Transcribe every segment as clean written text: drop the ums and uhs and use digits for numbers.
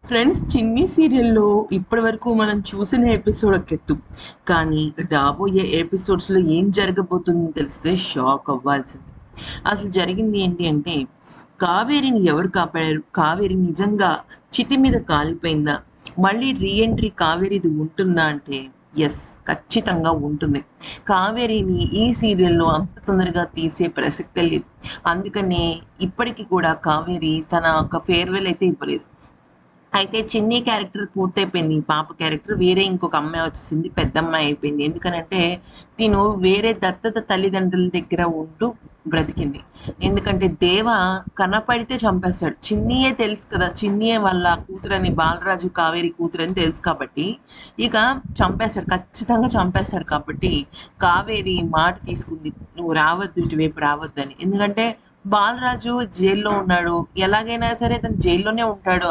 Friends, చిన్ని సీరియల్‌లో ఇప్పటివరకు మనం చూసిన ఎపిసోడ్ ఒక ఎత్తు. కానీ రాబోయే ఎపిసోడ్స్‌లో ఏం జరగబోతుందో తెలిస్తే షాక్ అవ్వాల్సిందే. అసలు జరిగింది ఏంటి అంటే, కావేరిని ఎవరు కాపాడారు? కావేరి నిజంగా చితి మీద కాలిపోయిందా? మళ్ళీ రీ ఎంట్రీ కావేరిది ఉంటుందా అంటే, యెస్, ఖచ్చితంగా ఉంటుంది. కావేరిని ఈ సీరియల్‌లో అంత తొందరగా తీసే ప్రసక్తే లేదు. అందుకనే ఇప్పటికి కూడా కావేరి తన ఒక ఫేర్‌వెల్ అయితే ఇవ్వలేదు. అయితే చిన్ని క్యారెక్టర్ పూర్తయిపోయింది. ఈ పాప క్యారెక్టర్ వేరే ఇంకొక అమ్మాయి వచ్చేసింది. పెద్దమ్మాయి అయిపోయింది. ఎందుకనంటే తిను వేరే దత్తత తల్లిదండ్రుల దగ్గర ఉంటూ బ్రతికింది. ఎందుకంటే దేవ కనపడితే చంపేస్తాడు. చిన్నియే తెలుసు కదా! చిన్నియే వాళ్ళ కూతురని, బాలరాజు, కావేరి కూతురని తెలుసు కాబట్టి ఇక చంపేస్తాడు. ఖచ్చితంగా చంపేస్తాడు కాబట్టి కావేరి మాట తీసుకుంది. "నువ్వు రావద్దు, ఇటువైపు రావద్దని." ఎందుకంటే బాలరాజు జైల్లో ఉన్నాడు. ఎలాగైనా సరే అతను జైల్లోనే ఉంటాడు.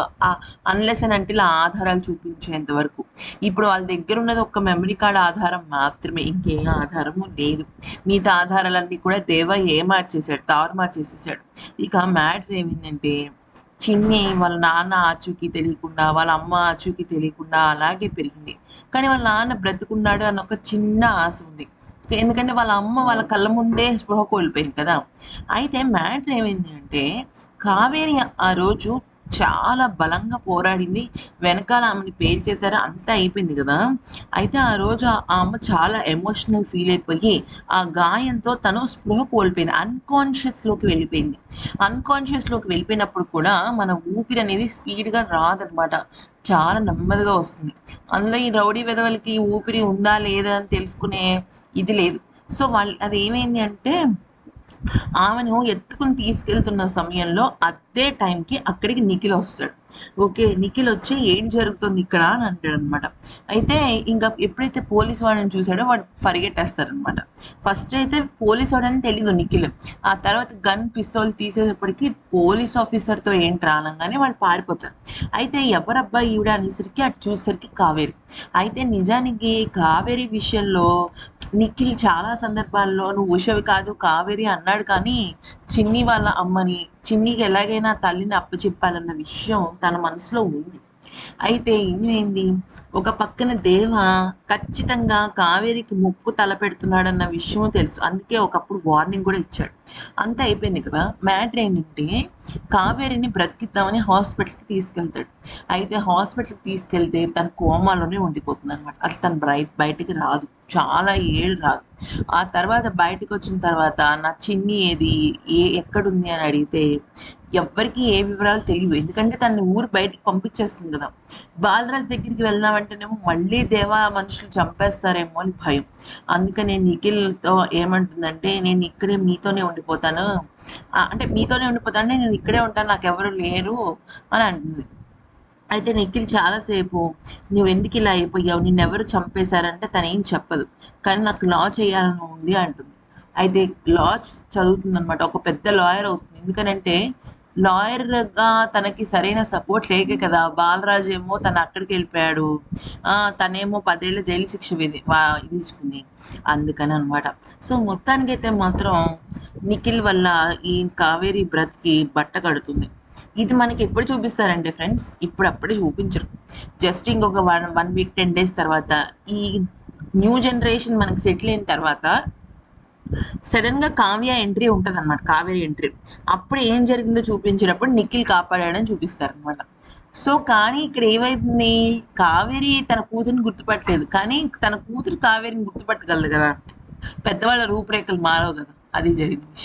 అన్‌లెస్ అండ్ అంటిల్ ఆ ఆధారాలు చూపించేంత వరకు. ఇప్పుడు వాళ్ళ దగ్గర ఉన్నది ఒక్క మెమరీ కార్డ్ ఆధారం మాత్రమే. ఇంకే ఆధారము లేదు. మిగతా ఆధారాలన్నీ కూడా దేవ ఏమార్చేసాడు. తారుమారు చేసేసాడు. ఇక మ్యాటర్ ఏమైందంటే, చిన్ని వాళ్ళ నాన్న ఆచూకీ తెలియకుండా, వాళ్ళ అమ్మ ఆచూకీ తెలియకుండా అలాగే పెరిగింది. కానీ వాళ్ళ నాన్న బ్రతికున్నాడు అన్న ఒక చిన్న ఆశ ఉంది. ఎందుకంటే వాళ్ళ అమ్మ వాళ్ళ కళ్ళ ముందే స్పృహ కోల్పోయింది కదా! అయితే మ్యాటర్ ఏమైంది అంటే, కావేరి ఆ రోజు చాలా బలంగా పోరాడింది. వెనకాల ఆమెని పేల్చేశారు. అంతా అయిపోయింది గదా! అయితే ఆ రోజు ఆ అమ్మ చాలా ఎమోషనల్ ఫీల్ అయిపోయి, ఆ గాయంతో తను స్పృహ కోల్పోయింది. అన్‌కాన్షియస్‌లోకి వెళ్ళిపోయింది. అన్‌కాన్షియస్‌లోకి వెళ్ళిపోయినప్పుడు కూడా మన ఊపిరనేది స్పీడ్‌గా రాదనమాట. చాలా నెమ్మదిగా వస్తుంది. అందులో ఈ రౌడీ వెధవలకి ఊపిరి ఉందా? లేదా? అని తెలుసుకునే ఇది లేదు. సో, అదేమైంది అంటే ఆమెను ఎత్తుకుని తీసుకెళ్తున్న సమయంలో అదే టైంకి అక్కడికి నిఖిల్ వస్తాడు. ఓకే. నిఖిల్ వచ్చి ఏం జరుగుతుంది ఇక్కడ అని అంటాడనమాట. అయితే ఇంక ఎప్పుడైతే పోలీస్ వాళ్ళని చూసాడో వాడు పరిగెట్టేస్తారనమాట. ఫస్ట్ అయితే పోలీస్ వాడని తెలీదు నిఖిల్. ఆ తర్వాత గన్, పిస్తోల్ తీసేటప్పటికి పోలీస్ ఆఫీసర్‌తో ఏంట్రా అనంగానే వాళ్ళు పారిపోతారు. అయితే ఎవరబ్బా ఈవిడ అనేసరికి అటు చూసేసరికి కావేరి. అయితే నిజానికి కావేరి విషయంలో నిఖిల్ చాలా సందర్భాల్లో నువ్వు ఉషవి కాదు కావేరి అన్నాడు కానీ చిన్ని వాళ్ళ అమ్మని, చిన్నికి ఎలాగైనా తల్లిని అప్పచెప్పాలన్న విషయం తన మనసులో ఉంది. అయితే ఏమైంది, ఒక పక్కన దేవ ఖచ్చితంగా కావేరికి ముప్పు తలపెడుతున్నాడన్న విషయం తెలుసు. అందుకే ఒకప్పుడు వార్నింగ్ కూడా ఇచ్చాడు. అంతా అయిపోయింది కదా! మ్యాటర్ ఏంటంటే కావేరిని బ్రతికిద్దామని హాస్పిటల్‌కి తీసుకెళ్తాడు. అయితే హాస్పిటల్‌కి తీసుకెళ్తే తను కోమాలోనే ఉండిపోతుందనమాట. అసలు తను బయటికి రాదు. చాలా ఏళ్ళు రాదు. ఆ తర్వాత బయటకొచ్చిన తర్వాత నా చిన్ని ఏది? ఎక్కడుంది అని అడిగితే ఎవ్వరికీ ఏ వివరాలు తెలీదు. ఎందుకంటే తనని ఊరు బయటికి పంపించేస్తుంది గదా! బాలరాజు దగ్గరికి వెళ్దామంటేనేమో మళ్ళీ దేవా మనుషులు చంపేస్తారేమో అని భయం. అందుకనే నిఖిల్‌తో ఏమంటుందంటే, "నేను ఇక్కడే మీతోనే ఉండిపోతాను. అంటే మీతోనే ఉండిపోతాను అంటే నేను ఇక్కడే ఉంటాను. నాకెవరు లేరు" అని అంటుంది. అయితే నిఖిల్ చాలా సేపు "నువ్వెందుకు ఇలా అయిపోయావు? నిన్నెవరు చంపేశారంటే" తనేం చెప్పదు. కానీ నాకు లా చేయాలని ఉంది అంటుంది. అయితే లా చదువుతుందనమాట. ఒక పెద్ద లాయర్ అవుతుంది. ఎందుకనంటే లాయర్‌గా తనకి సరైన సపోర్ట్ లేకే కదా! బాలరాజు ఏమో తను అక్కడికెళ్ళిపోయాడు. తనేమో 10 ఏళ్ల జైలు శిక్ష విధించుకుంది. అందుకననమాట. సో, మొత్తానికైతే మాత్రం నిఖిల్ వల్ల ఈ కావేరి బ్రతికి బట్ట కడుతుంది. ఇది మనకి ఎప్పుడు చూపిస్తారంటే ఫ్రెండ్స్, ఇప్పుడప్పుడే చూపించరు. జస్ట్ ఇంకొక 1 వీక్, 10 డేస్ తర్వాత ఈ న్యూ జనరేషన్ మనకి సెటిల్ అయిన తర్వాత సడెన్‌గా కావ్య ఎంట్రీ ఉంటదనమాట. కావేరి ఎంట్రీ. అప్పుడు ఏం జరిగిందో చూపించేటప్పుడు నిఖిల్ కాపాడాడని చూపిస్తారనమాట. సో, కానీ ఇక్కడ ఏమైతుంది, కావేరి తన కూతురిని గుర్తుపట్టలేదు. కానీ తన కూతురు కావేరిని గుర్తుపట్టగలదు గదా! పెద్దవాళ్ళ రూపురేఖలు మారవు గదా! అది జరిగిన విషయం.